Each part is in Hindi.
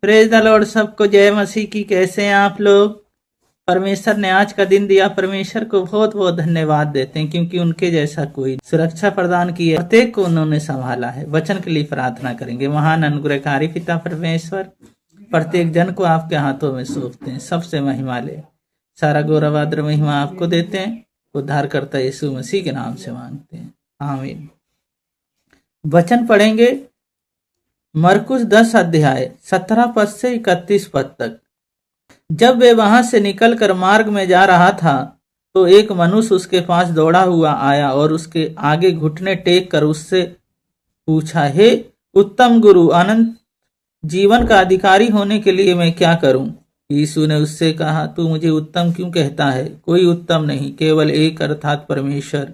प्रेज द लॉर्ड, सबको जय मसीह की। कैसे हैं आप लोग? परमेश्वर ने आज का दिन दिया, परमेश्वर को बहुत बहुत धन्यवाद देते हैं, क्योंकि उनके जैसा कोई सुरक्षा प्रदान की है, प्रत्येक को उन्होंने संभाला है। वचन के लिए प्रार्थना करेंगे। महान अनुग्रहकारी पिता परमेश्वर, प्रत्येक जन को आपके हाथों में सौंपते हैं। सबसे महिमा ले, सारा गौरव आदर महिमा आपको देते हैं। उद्धारकर्ता यीशु मसीह के नाम से मांगते हैं, आमीन। वचन पढ़ेंगे मरकुस 10 अध्याय 17 पद से 31 पद तक। जब वे वहां से निकलकर मार्ग में जा रहा था तो एक मनुष्य उसके पास दौड़ा हुआ आया और उसके आगे घुटने टेक कर उससे पूछा, हे उत्तम गुरु, अनंत जीवन का अधिकारी होने के लिए मैं क्या करूं? यीशु ने उससे कहा, तू मुझे उत्तम क्यों कहता है? कोई उत्तम नहीं, केवल एक, अर्थात परमेश्वर।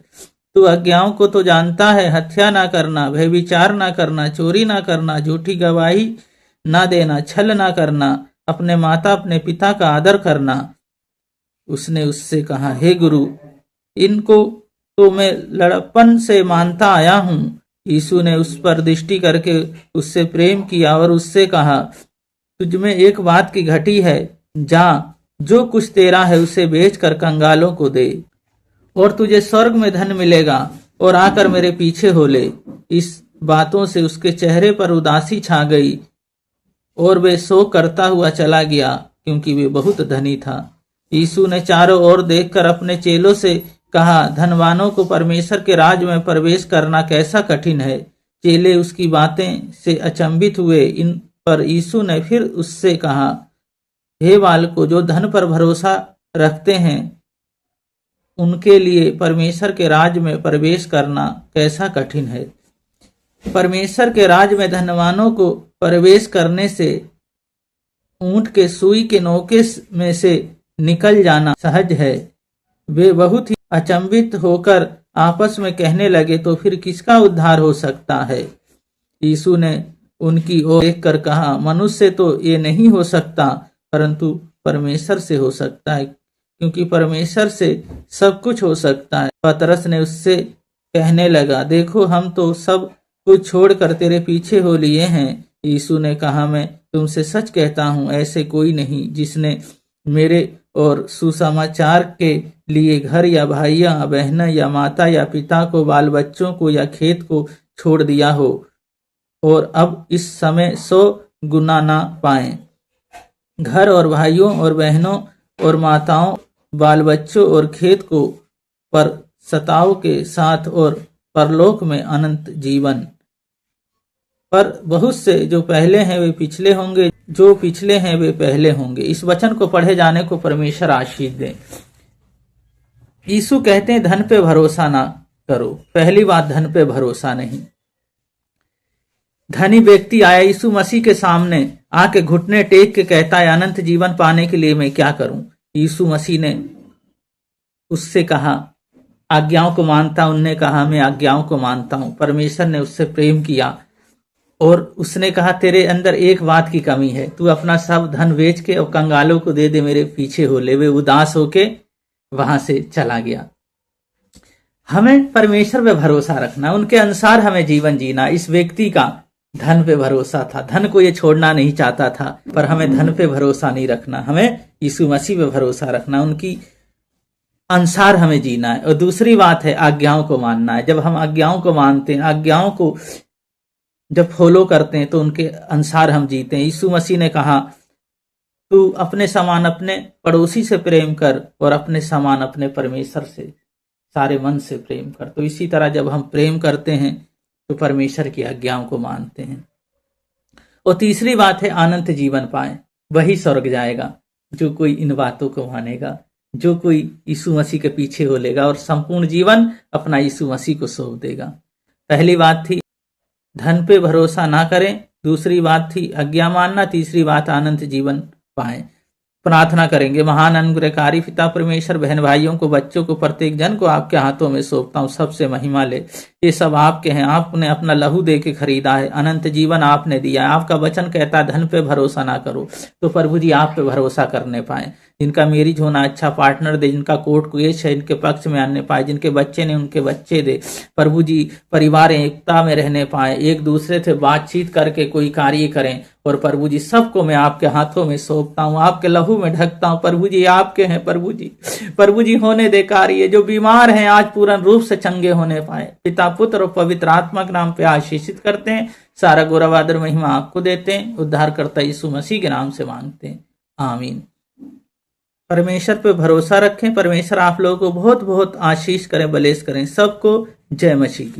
तू आज्ञाओं को तो जानता है, हत्या ना करना, व्यभिचार ना करना, चोरी ना करना, झूठी गवाही ना देना, छल ना करना, अपने माता अपने पिता का आदर करना। उसने उससे कहा, हे गुरु, इनको तो मैं लड़पन से मानता आया हूं। यीशु ने उस पर दृष्टि करके उससे प्रेम किया और उससे कहा, तुझ में एक बात की घटी है, जा, जो कुछ तेरा है उसे बेचकर कंगालों को दे और तुझे स्वर्ग में धन मिलेगा, और आकर मेरे पीछे हो ले। इस बातों से उसके चेहरे पर उदासी छा गई और वे शोक करता हुआ चला गया, क्योंकि वे बहुत धनी था। यीशु ने चारों ओर देखकर अपने चेलों से कहा, धनवानों को परमेश्वर के राज में प्रवेश करना कैसा कठिन है। चेले उसकी बातें से अचंभित हुए। इन पर यीशु ने फिर उससे कहा, हे बालकों, जो धन पर भरोसा रखते हैं उनके लिए परमेश्वर के राज में प्रवेश करना कैसा कठिन है। परमेश्वर के राज में धनवानों को प्रवेश करने से ऊंट के सुई के नोके में से निकल जाना सहज है। वे बहुत ही अचंभित होकर आपस में कहने लगे, तो फिर किसका उद्धार हो सकता है? यीशु ने उनकी ओर देखकर कहा, मनुष्य से तो ये नहीं हो सकता, परंतु परमेश्वर से हो सकता है, क्योंकि परमेश्वर से सब कुछ हो सकता है। पतरस ने उससे कहने लगा, देखो, हम तो सब कुछ छोड़कर तेरे पीछे हो लिए हैं। यीशु ने कहा, मैं तुमसे सच कहता हूं, ऐसे कोई नहीं जिसने मेरे और सुसमाचार के लिए घर या भाई या बहन या माता या पिता को, बाल बच्चों को या खेत को छोड़ दिया हो और अब इस समय 100 गुना ना पाए। घर और भाइयों और बहनों और माताओं, बाल बच्चों और खेत को पर सताव के साथ और परलोक में अनंत जीवन। पर बहुत से जो पहले हैं वे पिछले होंगे, जो पिछले हैं वे पहले होंगे। इस वचन को पढ़े जाने को परमेश्वर आशीष दे। यीशु कहते हैं, धन पे भरोसा ना करो। पहली बात, धन पे भरोसा नहीं। धनी व्यक्ति आया यीशु मसीह के सामने, आके घुटने टेक के कहता है, अनंत जीवन पाने के लिए मैं क्या करूं? यीशु मसीह ने उससे कहा, आज्ञाओं को मानता? उनने कहा, मैं आज्ञाओं को मानता हूं। परमेश्वर ने उससे प्रेम किया और उसने कहा, तेरे अंदर एक बात की कमी है, तू अपना सब धन बेच के और कंगालों को दे दे, मेरे पीछे हो ले। वे उदास होके वहां से चला गया। हमें परमेश्वर पे भरोसा रखना, उनके अनुसार हमें जीवन जीना। इस व्यक्ति का धन पे भरोसा था, धन को ये छोड़ना नहीं चाहता था, पर हमें धन पे भरोसा नहीं रखना, हमें यीशु मसीह पे भरोसा रखना, उनकी अनुसार हमें जीना है। और दूसरी बात है, आज्ञाओं को मानना है। जब हम आज्ञाओं को मानते हैं, आज्ञाओं को जब फॉलो करते हैं, तो उनके अनुसार हम जीते हैं। यीशु मसीह ने कहा, तू अपने समान अपने पड़ोसी से प्रेम कर और अपने समान अपने परमेश्वर से सारे मन से प्रेम कर। तो इसी तरह जब हम प्रेम करते हैं तो परमेश्वर की आज्ञाओं को मानते हैं। और तीसरी बात है, अनंत जीवन पाए। वही स्वर्ग जाएगा जो कोई इन बातों को मानेगा, जो कोई यीशु मसीह के पीछे हो लेगा और संपूर्ण जीवन अपना यीशु मसीह को सौंप देगा। पहली बात थी, धन पे भरोसा ना करें। दूसरी बात थी, आज्ञा मानना। तीसरी बात, अनंत जीवन पाए। प्रार्थना करेंगे। महान अनुग्रहकारी पिता परमेश्वर, बहन भाइयों को, बच्चों को, प्रत्येक जन को आपके हाथों में सौंपता हूँ। सबसे महिमा ले, ये सब आपके हैं। आपने अपना लहू दे के खरीदा है, अनंत जीवन आपने दिया है। आपका वचन कहता है, धन पे भरोसा ना करो। तो प्रभु जी, आप पे भरोसा करने पाए। जिनका मैरिज होना, अच्छा पार्टनर दे, जिनका कोर्ट केस है इनके पक्ष में आने पाए, जिनके बच्चे ने उनके बच्चे दे। प्रभु जी, परिवार एकता में रहने पाए, एक दूसरे से बातचीत करके कोई कार्य करें और प्रभु जी सबको मैं आपके हाथों में सौंपता हूँ, आपके लहू में ढकता हूँ। प्रभु जी आपके हैं, प्रभु जी होने दे कार्य। जो बीमार हैं आज पूर्ण रूप से चंगे होने पाए। पिता पुत्र और पवित्र आत्मा के नाम पे आशीषित करते हैं। सारा गौरव आदर महिमा आपको देते हैं। उद्धारकर्ता यीशु मसीह के नाम से मांगते हैं, आमीन। परमेश्वर पे भरोसा रखें। परमेश्वर आप लोगों को बहुत बहुत आशीष करें, बलेस करें। सबको जय मसीह की।